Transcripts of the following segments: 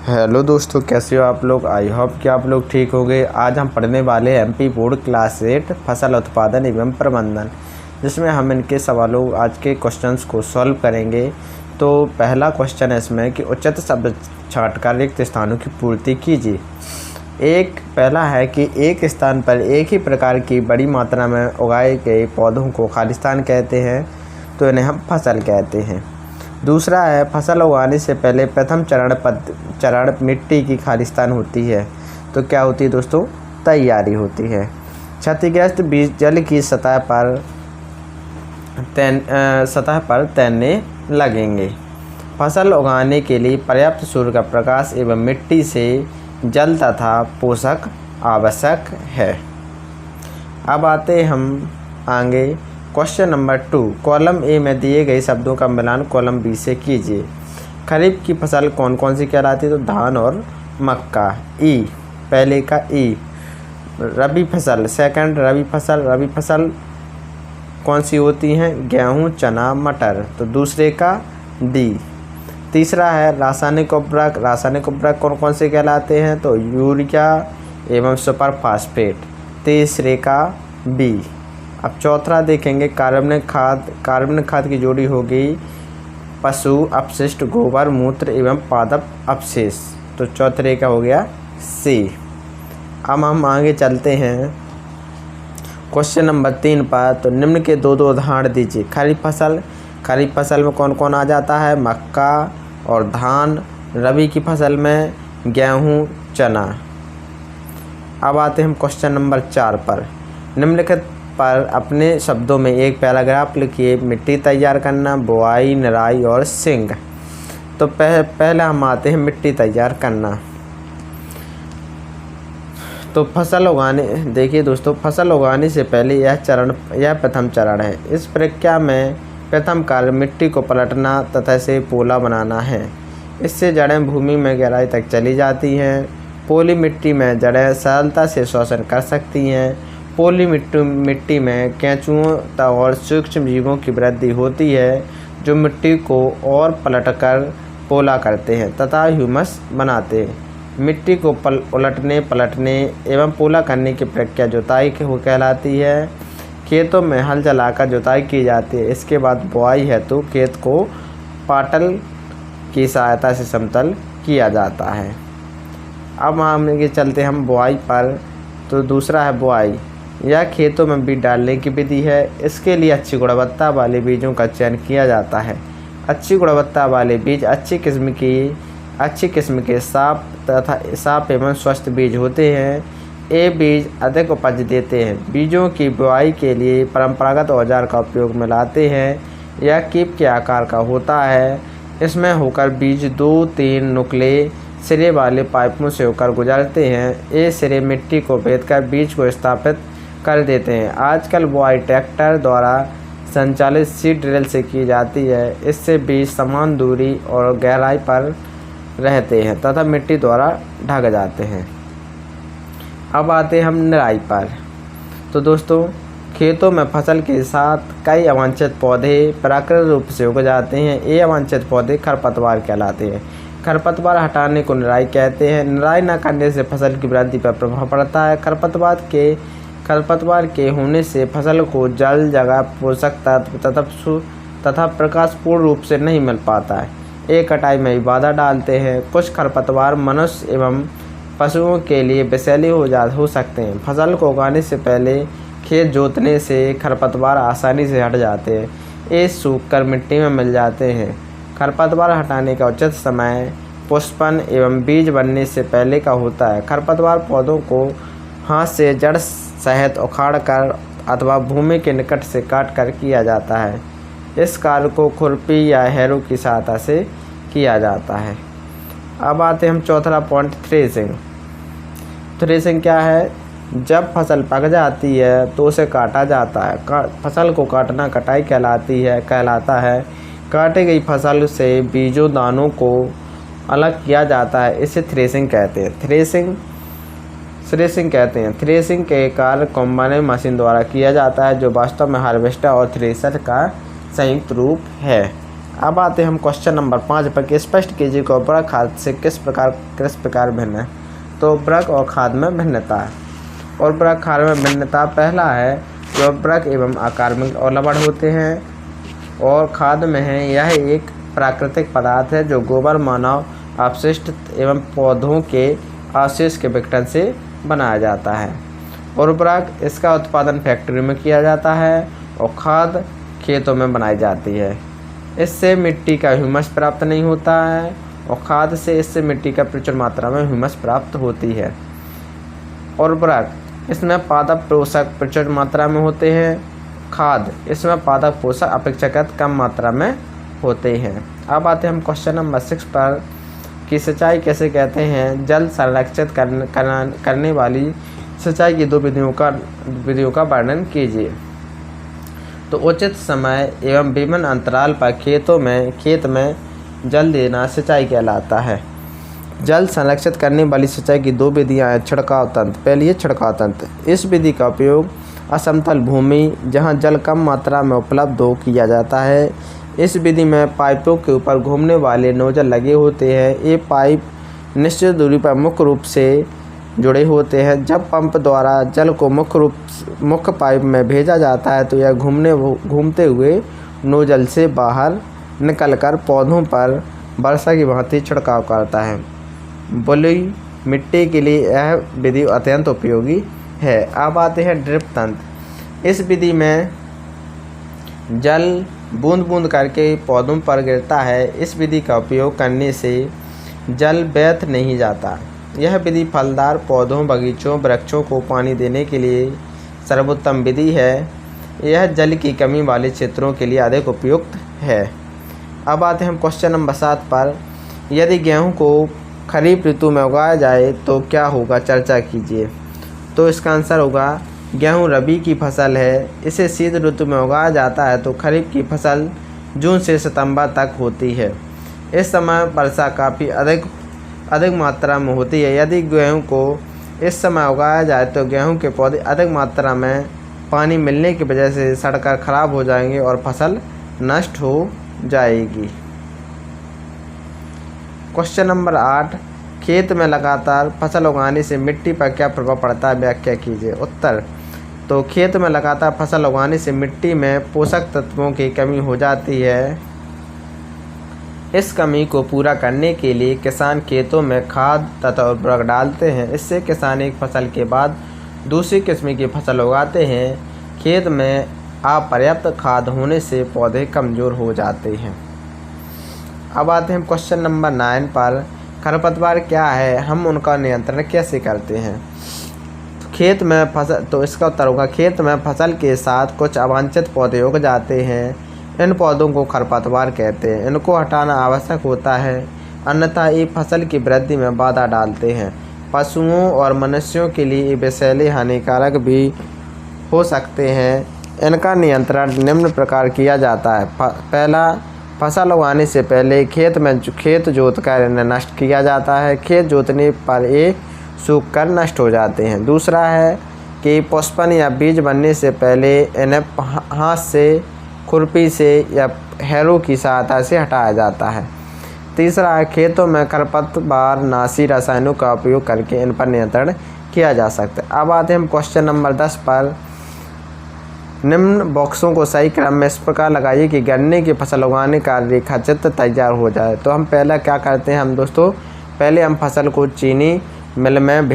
Hello दोस्तों, कैसे हो आप लोग। आई होप कि आप लोग ठीक हो गए। आज हम पढ़ने वाले हैं एमपी बोर्ड क्लास 8 फसल उत्पादन एवं प्रबंधन, जिसमें हम इनके सवालों आज के क्वेश्चंस को सॉल्व करेंगे। तो पहला क्वेश्चन है इसमें कि उचित शब्द छांटकर रिक्त स्थानों की पूर्ति कीजिए। पहला है कि एक स्थान पर एक ही प्रकार की बड़ी मात्रा में उगाए गए पौधों को खालिस्तान कहते हैं, तो इन्हें हम फसल कहते हैं। दूसरा है फसल उगाने से पहले प्रथम चरण मिट्टी की खालिस्तान होती है, तो क्या होती है दोस्तों, तैयारी होती है। क्षतिग्रस्त बीज जल की सतह पर तैरने लगेंगे। फसल उगाने के लिए पर्याप्त सूर्य का प्रकाश एवं मिट्टी से जल तथा पोषक आवश्यक है। अब आते हम आगे क्वेश्चन नंबर 2। कॉलम ए में दिए गए शब्दों का मिलान कॉलम बी से कीजिए। खरीफ की फसल कौन कौन सी कहलाती है, तो धान और मक्का। पहले का ई। रबी फसल सेकंड, रबी फसल कौन सी होती हैं, गेहूँ, चना, मटर, तो दूसरे का डी। तीसरा है रासायनिक उर्वरक कौन कौन से कहलाते हैं, तो यूरिया एवं सुपर फास्फेट, तीसरे का बी। अब चौथा देखेंगे कार्बनिक खाद की जोड़ी होगी पशु अपशिष्ट, गोबर, मूत्र एवं पादप अवशेष, तो चौथे का हो गया सी। अब हम आगे चलते हैं क्वेश्चन नंबर 3 पर। तो निम्न के दो उदाहरण दीजिए। खरीफ फसल में कौन कौन आ जाता है, मक्का और धान। रबी की फसल में गेहूँ, चना। अब आते हैं हम क्वेश्चन नंबर 4 पर। निम्नलिखित पर अपने शब्दों में एक पैराग्राफ लिखिए। मिट्टी तैयार करना, बुआई, निराई और सिंग। तो पहले हम आते हैं मिट्टी तैयार करना। तो फसल उगाने से पहले यह प्रथम चरण है। इस प्रक्रिया में प्रथम कार्य मिट्टी को पलटना तथा इसे पोला बनाना है। इससे जड़ें भूमि में गहराई तक चली जाती हैं। पोली मिट्टी में जड़ें सरलता से श्वसन कर सकती हैं। पोली मिट्टी में केंचुओं और सूक्ष्म जीवों की वृद्धि होती है, जो मिट्टी को और पलटकर पोला करते हैं तथा ह्यूमस बनाते हैं। मिट्टी को पलटने एवं पोला करने की प्रक्रिया जुताई कहलाती है। खेतों में हल चलाकर जुताई की जाती है। इसके बाद बुआई हेतु खेत को पाटल की सहायता से समतल किया जाता है। अब हम चलते हम बुआई पर। तो दूसरा है बुआई। यह खेतों में बीज डालने की विधि है। इसके लिए अच्छी गुणवत्ता वाले बीजों का चयन किया जाता है। अच्छी गुणवत्ता वाले बीज अच्छी किस्म के साफ एवं स्वस्थ बीज होते हैं। ये बीज अधिक उपज देते हैं। बीजों की बुआई के लिए परंपरागत औजार का उपयोग में लाते हैं। यह कीप के आकार का होता है। इसमें होकर बीज 2-3 नुकीले सिरे वाले पाइपों से होकर गुजरते हैं। ये सिरे मिट्टी को भेदकर बीज को स्थापित कर देते हैं। आजकल बुआई ट्रैक्टर द्वारा संचालित सीड ड्रिल से की जाती है। इससे बीज समान दूरी और गहराई पर रहते हैं तथा मिट्टी द्वारा ढक जाते हैं। अब आते हम निराई पर। तो दोस्तों, खेतों में फसल के साथ कई अवांछित पौधे प्राकृतिक रूप से उग जाते हैं। ये अवांछित पौधे खरपतवार कहलाते हैं। खरपतवार हटाने को निराई कहते हैं। निराई न करने से फसल की वृद्धि पर प्रभाव पड़ता है। खरपतवार के होने से फसल को जल, जगह, पोषक तत्व तथा प्रकाश पूर्ण रूप से नहीं मिल पाता है। ये कटाई में भी बाधा डालते हैं। कुछ खरपतवार मनुष्य एवं पशुओं के लिए विषैले हो सकते हैं। फसल को उगाने से पहले खेत जोतने से खरपतवार आसानी से हट जाते हैं। ये सूखकर मिट्टी में मिल जाते हैं। खरपतवार हटाने का उचित समय पुष्पन एवं बीज बनने से पहले का होता है। खरपतवार पौधों को हाथ से जड़ सहित उखाड़कर अथवा भूमि के निकट से काटकर किया जाता है। इस कार्य को खुरपी या हैरो की सहायता से किया जाता है। अब आते हम चौथा पॉइंट, थ्रेसिंग क्या है। जब फसल पक जाती है तो उसे काटा जाता है। फसल को काटना कटाई कहलाता है। काटी गई फसल से बीजों दानों को अलग किया जाता है। इसे थ्रेसिंग कहते हैं। थ्रेसिंग के कार्य कॉम्बाइन मशीन द्वारा किया जाता है, जो वास्तव में हार्वेस्टर और थ्रेशर का संयुक्त रूप है। अब आते हैं हम क्वेश्चन नंबर 5 पर कि स्पष्ट कीजिए कि उर्वरक खाद से किस प्रकार भिन्न है। तो उर्वरक और खाद में भिन्नता है। उर्वरक खाद में भिन्नता पहला है कि उर्वरक एवं अकार्बनिक और लवण होते हैं और खाद में है यह एक प्राकृतिक पदार्थ है जो गोबर, मानव अपशिष्ट एवं पौधों के अवशेष के विघटन से बनाया जाता है। उर्वरक इसका उत्पादन फैक्ट्री में किया जाता है और खाद खेतों में बनाई जाती है। इससे मिट्टी का ह्यूमस प्राप्त नहीं होता है और खाद से इससे मिट्टी का प्रचुर मात्रा में ह्यूमस प्राप्त होती है। उर्वरक इसमें पादप पोषक प्रचुर मात्रा में होते हैं। खाद इसमें पादप पोषक अपेक्षाकृत कम मात्रा में होते हैं। अब आते हैं हम क्वेश्चन नंबर 6 पर कि सिंचाई कैसे कहते हैं। जल संरक्षित करने वाली सिंचाई की 2 विधियों का वर्णन कीजिए। तो उचित समय एवं विभिन्न अंतराल पर खेत में जल देना सिंचाई कहलाता है। जल संरक्षित करने वाली सिंचाई की 2 विधियाँ हैं। छिड़काव तंत्र। पहली है छिड़काव तंत्र। इस विधि का उपयोग असमतल भूमि जहाँ जल कम मात्रा में उपलब्ध हो किया जाता है। इस विधि में पाइपों के ऊपर घूमने वाले नोजल लगे होते हैं। ये पाइप निश्चित दूरी पर मुख्य रूप से जुड़े होते हैं। जब पंप द्वारा जल को मुख्य पाइप में भेजा जाता है तो यह घूमते हुए नोजल से बाहर निकलकर पौधों पर वर्षा की भांति छिड़काव करता है। बलुई मिट्टी के लिए यह विधि अत्यंत उपयोगी है। अब आते हैं ड्रिप तंत्र। इस विधि में जल बूंद बूंद करके पौधों पर गिरता है। इस विधि का उपयोग करने से जल व्यर्थ नहीं जाता। यह विधि फलदार पौधों, बगीचों, वृक्षों को पानी देने के लिए सर्वोत्तम विधि है। यह जल की कमी वाले क्षेत्रों के लिए अधिक उपयुक्त है। अब आते हैं हम क्वेश्चन नंबर 7 पर। यदि गेहूं को खरीफ ऋतु में उगाया जाए तो क्या होगा, चर्चा कीजिए। तो इसका आंसर होगा गेहूं रबी की फसल है। इसे शीत ऋतु में उगाया जाता है तो खरीफ की फसल जून से सितंबर तक होती है। इस समय वर्षा काफ़ी अधिक मात्रा में होती है। यदि गेहूं को इस समय उगाया जाए तो गेहूं के पौधे अधिक मात्रा में पानी मिलने की वजह से सड़कर खराब हो जाएंगे और फसल नष्ट हो जाएगी। क्वेश्चन नंबर 8, खेत में लगातार फसल उगाने से मिट्टी पर क्या प्रभाव पड़ता है, व्याख्या कीजिए। उत्तर, तो खेत में लगातार फसल उगाने से मिट्टी में पोषक तत्वों की कमी हो जाती है। इस कमी को पूरा करने के लिए किसान खेतों में खाद तथा उर्वरक डालते हैं। इससे किसान एक फसल के बाद दूसरी किस्म की फसल उगाते हैं। खेत में अपर्याप्त खाद होने से पौधे कमज़ोर हो जाते हैं। अब आते हैं क्वेश्चन नंबर 9 पर। खरपतवार क्या है, हम उनका नियंत्रण कैसे करते हैं। खेत में फसल, तो इसका उत्तर होगा खेत में फसल के साथ कुछ अवांछित पौधे उग जाते हैं। इन पौधों को खरपतवार कहते हैं। इनको हटाना आवश्यक होता है, अन्यथा ये फसल की वृद्धि में बाधा डालते हैं। पशुओं और मनुष्यों के लिए ये विषैले हानिकारक भी हो सकते हैं। इनका नियंत्रण निम्न प्रकार किया जाता है। पहला, फसल उगाने से पहले खेत जोतकर इन्हें नष्ट किया जाता है। खेत जोतने पर ये सूख कर नष्ट हो जाते हैं। दूसरा है कि पुष्पन या बीज बनने से पहले इन्हें हाथ से, खुरपी से या हैरो की सहायता से हटाया जाता है। तीसरा है खेतों में खरपतवार नाशी रसायनों का उपयोग करके इन पर नियंत्रण किया जा सकता है। अब आते हैं हम क्वेश्चन नंबर 10 पर। निम्न बॉक्सों को सही क्रम में इस प्रकार लगाइए कि गन्ने की फसल उगाने का रेखा चित्र तैयार हो जाए। तो हम पहला क्या करते हैं हम दोस्तों, पहले हम फसल को चीनी मिल में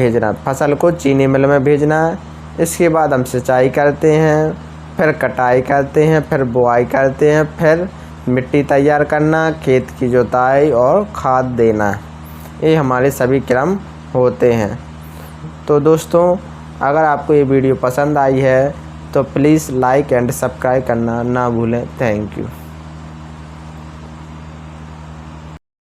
भेजना है। इसके बाद हम सिंचाई करते हैं, फिर कटाई करते हैं, फिर बुआई करते हैं, फिर मिट्टी तैयार करना, खेत की जुताई और खाद देना। ये हमारे सभी क्रम होते हैं। तो दोस्तों, अगर आपको ये वीडियो पसंद आई है तो प्लीज़ लाइक एंड सब्सक्राइब करना ना भूलें। Thank you.